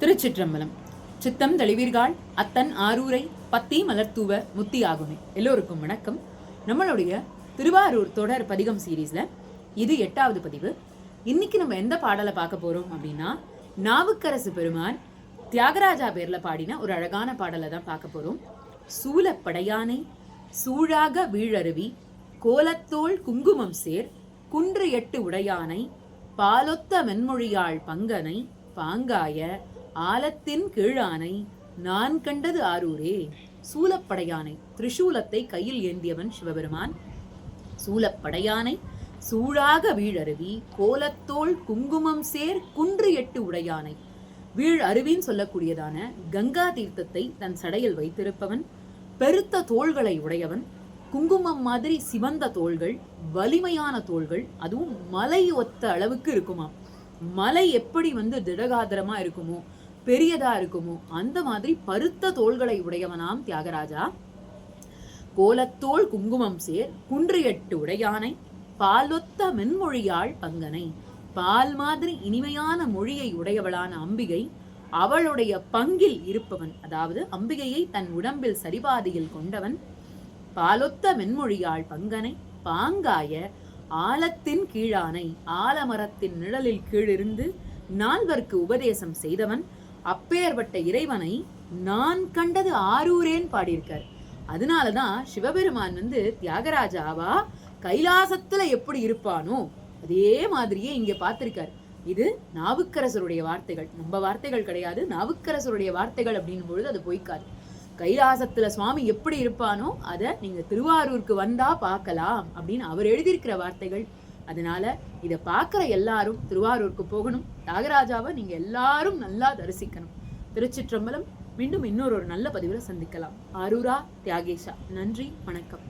திருச்சிற்றம்பலம். சித்தம் தெளிவீர்கள் அத்தன் ஆரூரை பத்தி மலர்த்தூவ முத்தி ஆகுமே. எல்லோருக்கும் வணக்கம். நம்மளுடைய திருவாரூர் தொடர் பதிகம் சீரீஸ்ல இது 8வது பதிவு. இன்னைக்கு நம்ம எந்த பாடலை பார்க்க போறோம் அப்படின்னா, நாவுக்கரசு பெருமான் தியாகராஜா பேர்ல பாடின ஒரு அழகான பாடலை தான் பார்க்க போறோம். சூலப்படையானை சூழாக வீழருவி கோலத்தோள் குங்குமம் சேர் குன்று 8 உடையானை பாலொத்த மென்மொழியாள் பங்கனை பாங்காய ஆலத்தின் கீழானை நான் கண்டது ஆரூரே. சூலப்படையானை, திரிசூலத்தை கையில் ஏந்தியவன் சிவபெருமான். சூலப்படையானை சூழாக வீழருவி கோலத்தோள் குங்குமம் சேர் குன்று 8 உடையானை. வீழ் அருவின்னு சொல்லக்கூடியதான கங்கா தீர்த்தத்தை தன் சடையில் வைத்திருப்பவன், பெருத்த தோள்களை உடையவன், குங்குமம் மாதிரி சிவந்த தோள்கள், வலிமையான தோள்கள், அதுவும் மலை ஒத்த அளவுக்கு இருக்குமா. மலை எப்படி திடகாதரமா இருக்குமோ, பெரியதா இருக்குமோ, அந்த மாதிரி பருத்த தோள்களை உடையவனாம் தியாகராஜா. கோலத்தோள் குங்குமம் சேர் குன்று 8 உடையானை பாலொத்த மென்மொழியாள் பங்கனை. பால் மாதிரி இனிமையான மொழியை உடையவளான அம்பிகை, அவளுடைய பங்கில் இருப்பவன், அதாவது அம்பிகையை தன் உடம்பில் சரிபாதியில் கொண்டவன். பாலொத்த மென்மொழியாள் பங்கனை பாங்காய ஆலத்தின் கீழானை, ஆலமரத்தின் நிழலில் கீழிருந்து 4வர்க்கு உபதேசம் செய்தவன். அப்பேற்பட்ட இறைவனை நான் கண்டது ஆரூரேன்னு பாடியிருக்கார். அதனாலதான் சிவபெருமான் தியாகராஜாவா கைலாசத்துல எப்படி இருப்பானோ அதே மாதிரியே இங்க பார்த்திருக்கார். இது நாவுக்கரசருடைய வார்த்தைகள், நம்ம வார்த்தைகள் கிடையாது. நாவுக்கரசருடைய வார்த்தைகள் அப்படின்னும் பொழுது அது பொய்க்காது. கைலாசத்துல சுவாமி எப்படி இருப்பானோ அதை நீங்க திருவாரூருக்கு வந்தா பார்க்கலாம் அப்படின்னு அவர் எழுதியிருக்கிற வார்த்தைகள். அதனால இதை பார்க்குற எல்லாரும் திருவாரூருக்கு போகணும். தியாகராஜாவை நீங்க எல்லாரும் நல்லா தரிசிக்கணும். திருச்சிற்றம்பலம். மீண்டும் இன்னொரு நல்ல பதிவுல சந்திக்கலாம். ஆரூரா தியாகேஷா. நன்றி, வணக்கம்.